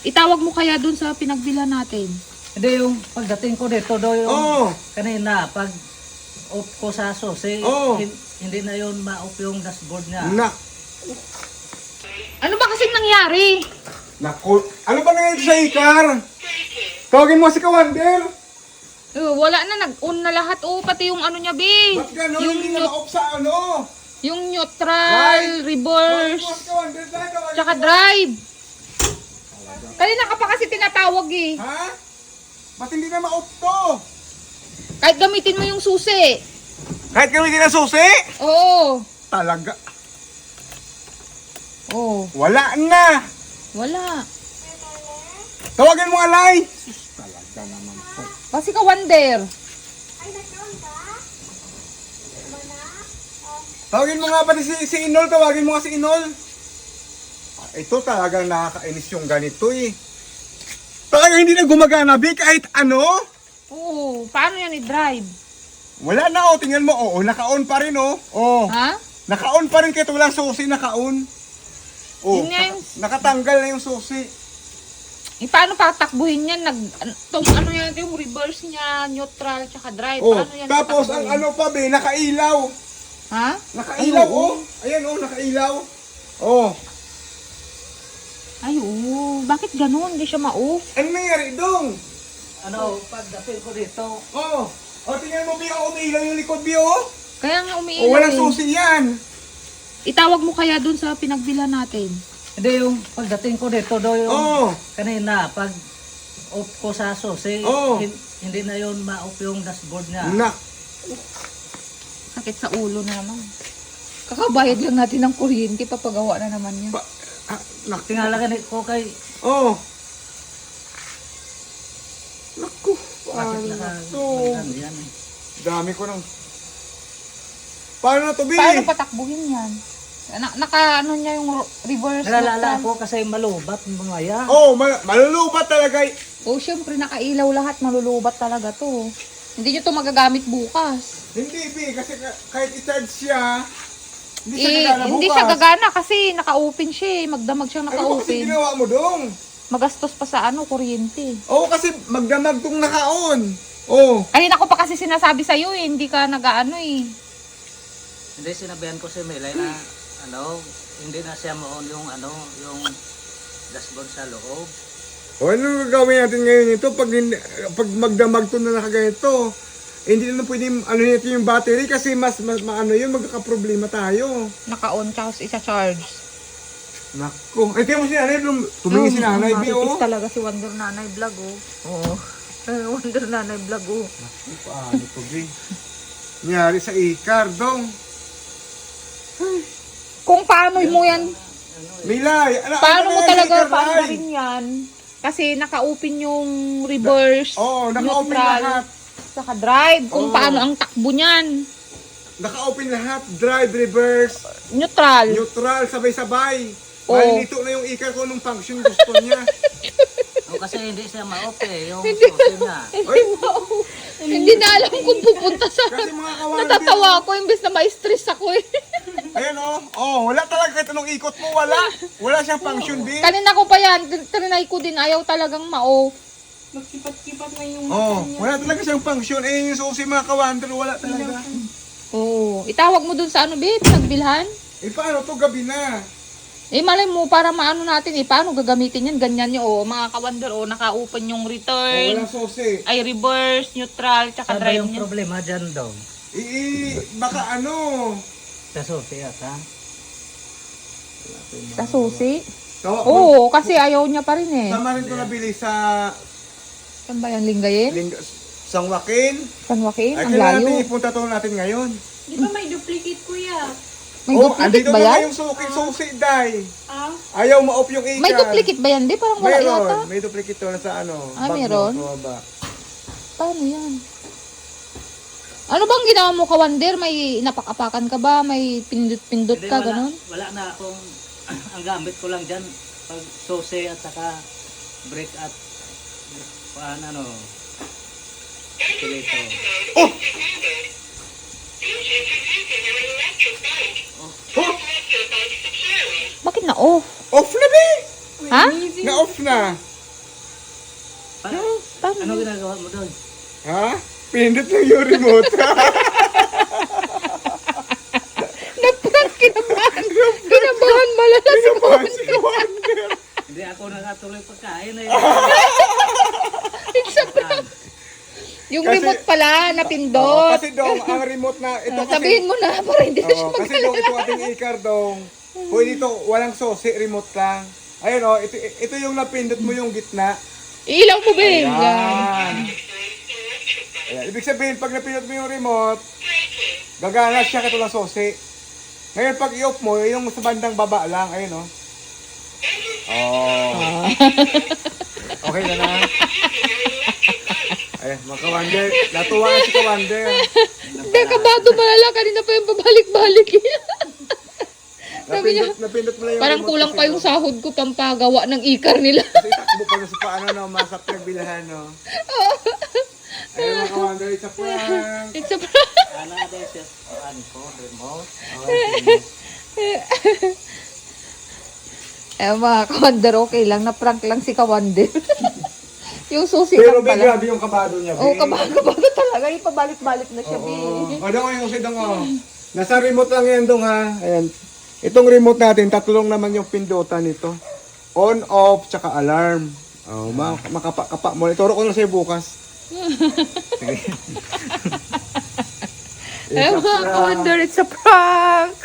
Itawag mo kaya dun sa pinagbilhan natin. Hindi, yung pagdating ko dito daw yung Oo. kanina, pag off ko sa susi, Oo. hindi na yun ma-off yung dashboard niya. Ano ba kasing nangyari? Naku, ano ba nangyayari sa Ikar? Tawagin mo si Kawander. Wala na, nag-on na lahat. Pati yung ano niya, be. Ba't gano'n? Yung, Hindi na ma-off sa ano? yung neutral, reverse, tsaka drive. Kanina ka pa kasi tinatawag eh. Ha? Ba't hindi na ma-off to? Kahit gamitin mo yung susi. Kahit gamitin ang susi? Oo. Talaga. Oo. Wala na. Wala. Tawagin mo alay. Sus, talaga naman po. Kasi ka wonder. Tawagin mo nga pati si Inol. Tawagin mo nga si Inol. Ito talagang nakakainis yung ganito eh. Talagang hindi na gumagana, Bi, kahit ano. Oo. Paano yan i-drive? Wala na, oh. Tingnan mo, oh. Naka-on pa rin, oh. Oh. Ha? Naka-on pa rin kahit walang susi, naka-on. Oh, Yun nga yung- nakatanggal na yung susi. Paano patakbuhin yan? Ano yan? Yung reverse niya, neutral, tsaka drive. Oh, Paano yan tapos ang patakbuhin? ano pa, Bi, nakailaw. Ha? Nakailaw, Ay, oo. oh. Ayan, oh, nakailaw. Oh. Ay, oo. Bakit ganun? Hindi siya ma-off. Ano nangyari dong? Ano, pagdating ko dito, Oh. Oh, tingnan mo, Bi, oh, umiilaw yung likod, Bi, oh. Kaya nga Oh, umiilaw walang eh. susi yan. Itawag mo kaya dun sa pinagbilhan natin. hindi yung pagdating ko dito daw yung Oo. kanina, pag off ko sa susi, Oo. hindi na yun ma-off yung dashboard niya. Sakit sa ulo na naman. Kakabayad lang natin ng kuryente, papagawa na naman yan. Tingalagan ko kay Oh. Naku, bakit paano naka to? yan eh. Dami ko nang... Paano na to, Bi? Paano patakbuhin yan? Naka ano niya yung reverse Nalalala neutral. ko kasi malubat mamaya. Oh, malulubat talaga. Syempre nakailaw lahat, malulubat talaga to. Hindi nyo to magagamit bukas. Hindi, Bi, kasi kahit i-charge siya, hindi siya gagana bukas. Hindi siya gagana kasi naka-open siya eh. Magdamag siyang Ano ba kasi naka-open. ginawa mo dong? Magastos pa sa ano, kuryente. Oo, kasi magdamag tong naka-on. Oh. Kanina ko pa kasi sinasabi sa'yo eh, hindi ka nag-ano eh. Hindi, sinabihan ko si Melay na hindi na siya mo-on yung yung dashboard sa loob. O ano gagawin natin ngayon ito pag magdamag to na nakaganito? Hindi na pwede ano nito yung battery kasi mas maano yun, magkakaproblema tayo. Naka-on tsaka isa-charge. Nako. Ay, tiyan mo si nanay, tumingin si nanay, Bi, oh. Maritis talaga si Wonder Nanay Vlog oh. Oo. Wonder Nanay Vlog oh. Naku, paano to, Bi? Nangyari sa Ikar, dong. Kung paano mo yan, Milay, paano mo talaga Ikar, paandarin yan? Kasi naka-open yung reverse, Oo, naka-open neutral, lahat. saka drive. Kung Oo. paano ang takbo niyan. Naka-open lahat, drive, reverse, Neutral. neutral, sabay-sabay. Oo. Malilito na yung Ikar ko nung function gusto niya. Kasi hindi siya ma-off eh, yung susi niya. Ay, Hindi na alam kung pupunta sa... kasi mga kawander, Natatawa ako, imbes na ma-stress ako eh. ayan oh. Oh, wala talaga kahit anong ikot mo, wala. Wala siyang function, Bi. Kanina ko pa yan, trinay ko din, ayaw talagang ma-off. Magkipat-kipat na yung Oh, wala talaga siyang function. Eh, yung susi mga kawander, wala talaga. Oo. Itawag mo dun sa ano, babe, pinagbilhan. Eh, paano to? Gabi na. Malay mo, para maano natin paano gagamitin yan, ganyan nyo, mga kawander, naka-open yung Oh, return, walang susi. ay reverse, neutral, tsaka Saan ba drive yung niya. problema dyan daw? Baka ano. Sa susi ata. Sa susi? Tawa, Oo, kasi ayaw niya pa rin eh. Tama rin ito nabili sa Saan ba yan, Lingayen? San Joaquin. San Joaquin? Ay, Ang kailangan natin layo. ipunta to natin ngayon. Di ba may duplicate kuya? May Oh, duplicate andito ba na yan? yung susi, Day. Ah? Ayaw ma-off yung Ikar. May duplicate ba yan? Di, parang wala yata. Meron. May duplicate to na sa ano. Ah, bag mo, meron? sa baba. Paano yan? Ano bang ginawa mo, kawander? May napak-apakan ka ba? May pindot-pindot Hindi, ka, ganun? wala na akong, ang gamit ko lang dyan, pag susi at saka brake at paano accelerator. Oh! Bakit na off? Off na, Bi! Ha? Na-off na. Ano ginagawa mo doon? Ha? Pinindot lang yung remote. Naprank, kinabahan. Kinabahan malala si Pinabahan si Wonder. Hindi ako nakatuloy pagkain eh. It's a prank. Yung Kasi- remote pala, Oo, napindot. kasi dong, ang remote na, ito kasi, Sabihin mo na, para hindi na siya oo, kasi dong, ito ating ikar dong, pwede ito, walang sosi, remote lang. Ayun o, ito yung napindot mo yung gitna. Ilaw mo, Bing. Yan. Ayan. Ayan. Ibig sabihin, pag napindot mo yung remote, gagana siya katulad sosi. Ngayon, pag i-off mo, yung sa bandang baba lang, ayun o. Oh. Okay na na. Ay, mga kawander. Natuwa na si kawander. Hindi, kabado malala. Kanina pa yung pabalik-balik. Sabi niya, Napindot mo lang yung parang remote kulang kasi, pa yung no? sahod ko pampagawa ng ikar nila. Kasi itakbo pa na sa paano, no? Masa pinagbilahan, no? Ayun, mga kawander, it's a prank. It's a prank. Ana din siya sa ko, remote. Mga kawander, okay lang. Na-prank lang si kawander. Yung susi Pero lang may pala. grabe yung kabado niya, Oo, Bing. kabado talaga. Ipabalik-balik na siya, Oo. Bing. O, dong, yung susi dong, oh. Nasa remote lang yan, dong, ha? Ayan. Itong remote natin, tatlong naman yung pindutan nito. On, off, tsaka alarm. Oh, makapa mo. Ituro ko na sa'yo bukas. Sige. Mga kawander, it's a prank.